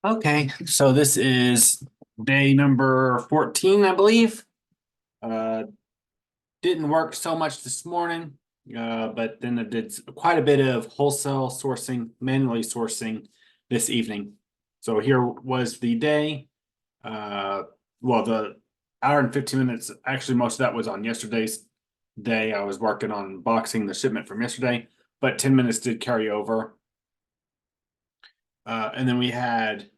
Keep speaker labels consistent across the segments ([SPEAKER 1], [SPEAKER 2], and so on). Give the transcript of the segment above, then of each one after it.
[SPEAKER 1] Okay, so this is day number 14, I believe. Uh, didn't work so much this morning, but then I did quite a bit of wholesale sourcing, manually sourcing this evening. So here was the day. Uh, well, the hour and 15 minutes, actually, most of that was on yesterday's day. I was working on boxing the shipment from yesterday, but 10 minutes did carry over. And then we had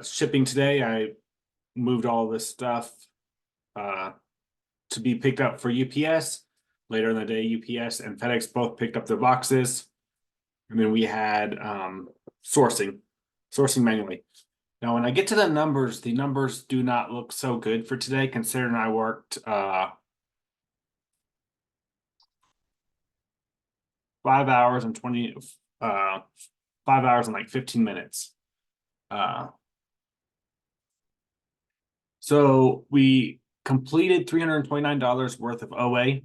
[SPEAKER 1] shipping today. I moved all this stuff uh, to be picked up for UPS. Later in the day, UPS and FedEx both picked up their boxes. And then we had sourcing manually. Now, when I get to the numbers do not look so good for today, considering I worked 5 hours and 20, 5 hours and like 15 minutes. Uh, so we completed $329 worth of OA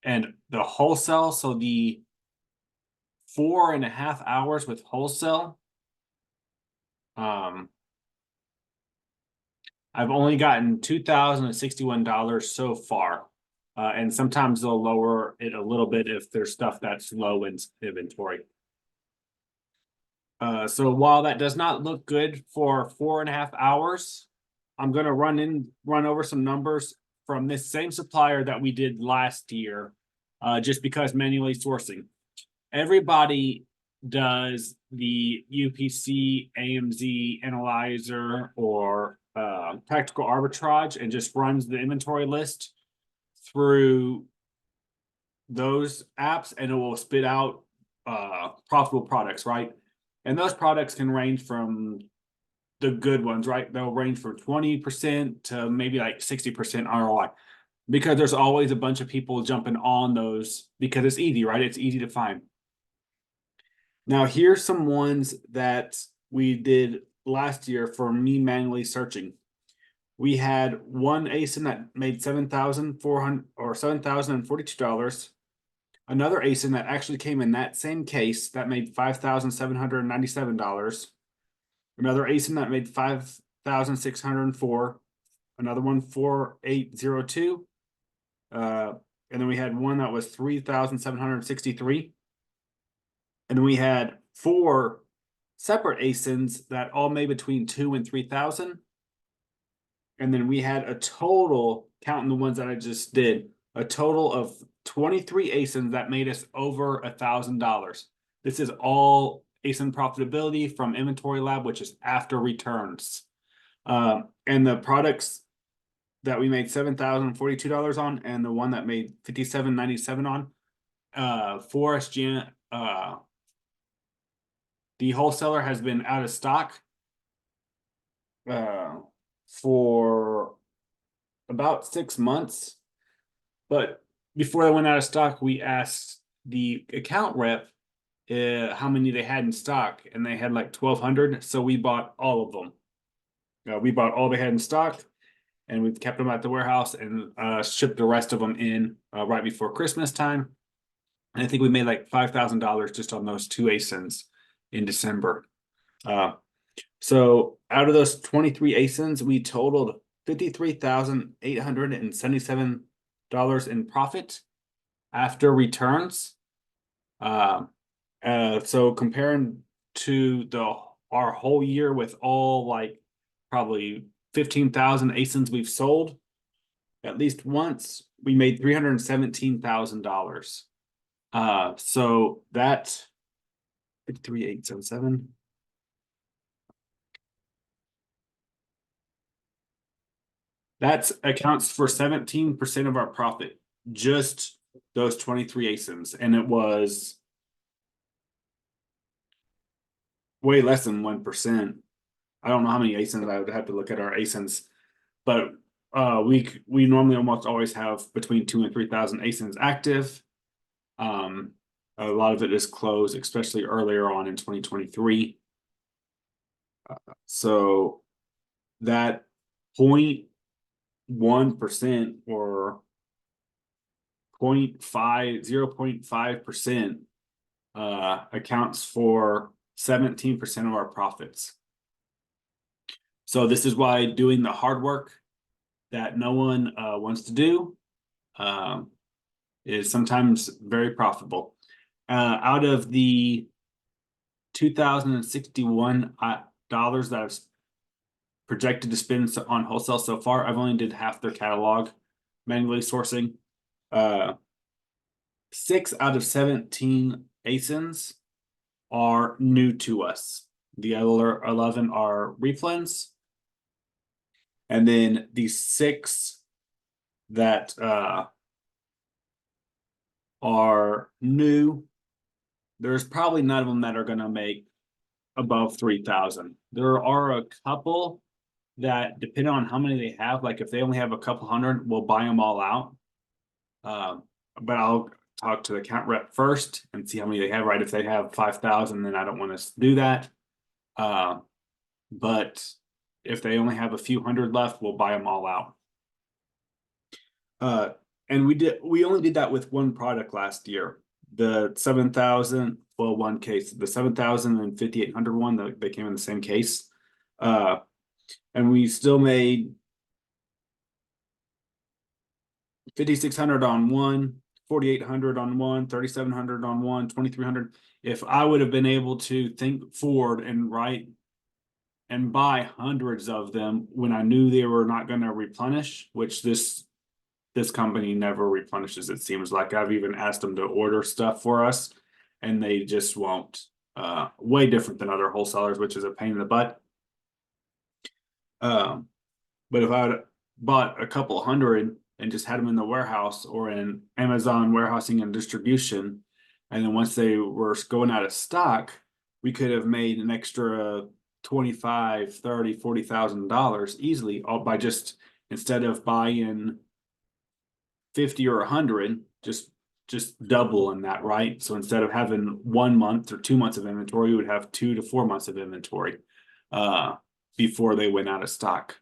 [SPEAKER 1] and the wholesale. So the 4.5 hours with wholesale. Um, I've only gotten $2,061 so far. And sometimes they'll lower it a little bit if there's stuff that's low in inventory. So while that does not look good for 4.5 hours, I'm gonna run over some numbers from this same supplier that we did last year, just because manually sourcing. Everybody does the UPC, AMZ analyzer, or tactical arbitrage and just runs the inventory list through those apps and it will spit out profitable products, right? And those products can range from the good ones, right? They'll range from 20% to maybe like 60% ROI because there's always a bunch of people jumping on those because it's easy, right? It's easy to find. Now, here's some ones that we did last year for me manually searching. We had one ASIN that made 7,400 or $7,042. Another ASIN that actually came in that same case that made $5,797. Another ASIN that made 5,604. Another one 4,802. And then we had one that was 3,763. And then we had four separate ASINs that all made between 2 and 3,000. And then we had a total, counting the ones that I just did, a total of 23 ASINs that made us over $1,000. This is all ASIN profitability from Inventory Lab, which is after returns. And the products that we made $7,042 on, and the one that made $5,797 on, Forest the wholesaler has been out of stock for about 6 months. But before they went out of stock, we asked the account rep how many they had in stock, and they had like 1,200. So we bought all of them. We bought all they had in stock, and we've kept them at the warehouse and shipped the rest of them in right before Christmas time. And I think we made like $5,000 just on those two ASINs in December. So out of those 23 ASINs, we totaled $53,877 in profit after returns. So comparing to our whole year with all like probably 15,000 ASINs we've sold, at least once we made $317,000. So that 53,877. That accounts for 17% of our profit, just those 23 ASINs. And it was way less than 1%. I don't know how many ASINs. I would have to look at our ASINs, but we normally almost always have between 2 and 3,000 ASINs active. A lot of it is closed, especially earlier on in 2023. So that 0.1% or 0.5% accounts for 17% of our profits. So this is why doing the hard work that no one wants to do um, is sometimes very profitable. Out of the 2,061 dollars that I've projected to spend on wholesale so far, I've only did half their catalog manually sourcing. 6 out of 17 ASINs are new to us. The other 11 are replens. And then the 6 that are new, there's probably none of them that are going to make above 3,000. There are a couple that, depending on how many they have, like if they only have a couple hundred, we'll buy them all out. But I'll talk to the account rep first and see how many they have. Right, if they have 5,000, then I don't want to do that. But if they only have a few hundred left, we'll buy them all out. And we only did that with one product last year. The 7,000, well, one case, the 7,000 and 5,800 one, they came in the same case. And we still made 5,600 on one, 4,800 on one, 3,700 on one, 2,300. If I would have been able to think forward and write and buy hundreds of them when I knew they were not going to replenish, which this company never replenishes, it seems like. I've even asked them to order stuff for us and they just won't. Way different than other wholesalers, which is a pain in the butt. But if I had bought a couple hundred and just had them in the warehouse or in Amazon warehousing and distribution, and then once they were going out of stock, we could have made an extra 25, 30, $40,000 easily, all by just, instead of buying 50 or 100, just doubling that, right? So instead of having 1 month or 2 months of inventory, we would have 2 to 4 months of inventory before they went out of stock.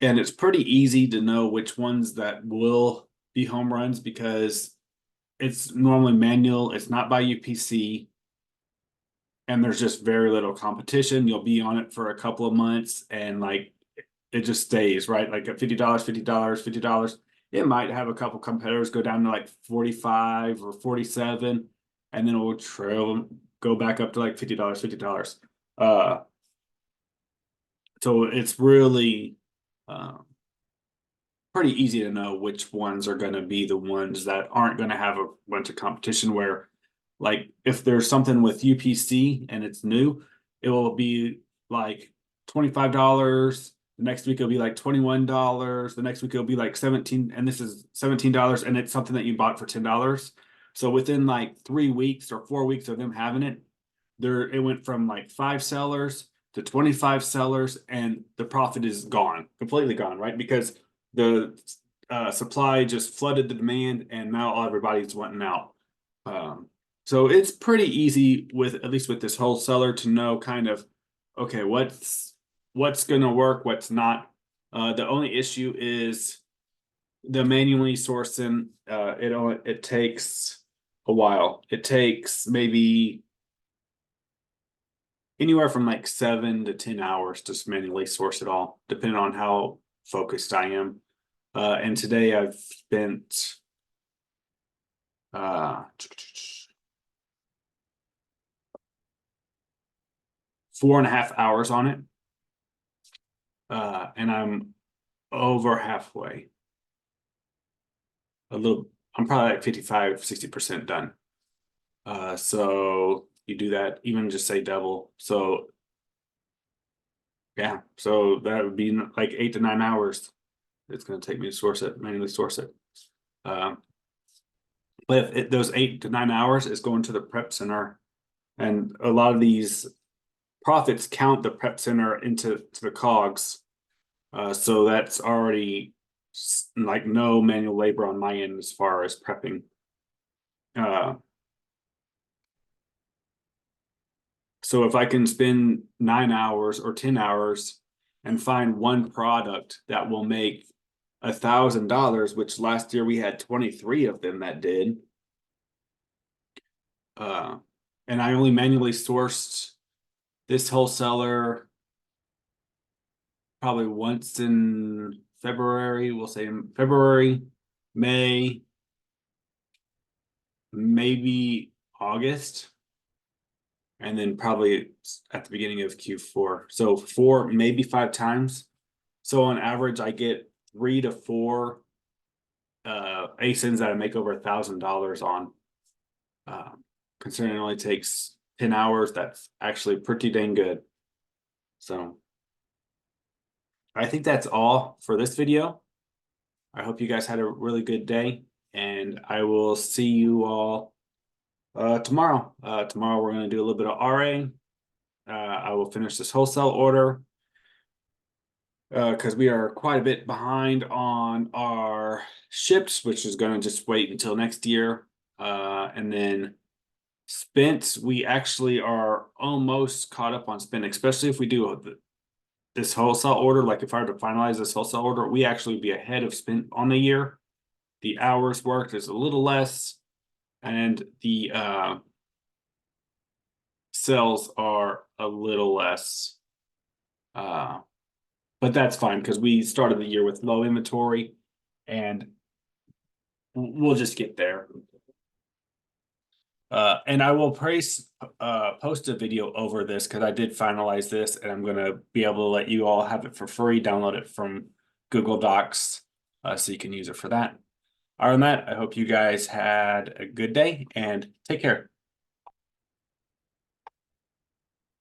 [SPEAKER 1] And it's pretty easy to know which ones that will be home runs because it's normally manual. It's not by UPC. And there's just very little competition. You'll be on it for a couple of months and like it just stays, right? Like at $50, $50, $50. It might have a couple competitors go down to like 45 or 47, and then it will trail, go back up to like $50, $50. So it's really pretty easy to know which ones are going to be the ones that aren't going to have a bunch of competition, where like if there's something with UPC and it's new, it will be like $25. The next week it'll be like $21. The next week it'll be like 17, and this is $17, and it's something that you bought for $10. So within like 3 weeks or 4 weeks of them having it, it went from like 5 sellers to 25 sellers, and the profit is gone, completely gone, right? Because the supply just flooded the demand, and now everybody's wanting out. So it's pretty easy with, at least with this wholesaler, to know kind of, okay, what's going to work, what's not. The only issue is the manually sourcing. It takes a while. It takes maybe anywhere from like 7 to 10 hours to manually source it all, depending on how focused I am. And today I've spent 4.5 hours on it. And I'm over halfway. I'm probably like 55, 60% done. So you do that, even just say double. So yeah, so that would be like 8 to 9 hours. It's going to take me to source it, manually source it. But if those 8 to 9 hours is going to the prep center, and a lot of these profits count the prep center into the COGS. So that's already like no manual labor on my end as far as prepping. So if I can spend 9 hours or 10 hours and find one product that will make $1,000, which last year we had 23 of them that did. And I only manually sourced this wholesaler probably once in February. We'll say in February, May, maybe August, and then probably at the beginning of Q4. So 4, maybe 5 times. So on average, I get 3 to 4 ASINs that I make over $1,000 on. Considering it only takes 10 hours, that's actually pretty dang good. So I think that's all for this video. I hope you guys had a really good day, and I will see you all tomorrow. Tomorrow we're going to do a little bit of RA. I will finish this wholesale order because we are quite a bit behind on our ships, which is going to just wait until next year. And then spent, we actually are almost caught up on spent, especially if we do this wholesale order. Like if I were to finalize this wholesale order, we actually be ahead of spent on the year. The hours worked is a little less, and the sales are a little less. But that's fine because we started the year with low inventory, and we'll just get there. And I will post a video over this because I did finalize this, and I'm gonna be able to let you all have it for free. Download it from Google Docs, so you can use it for that. Other than that, I hope you guys had a good day and take care.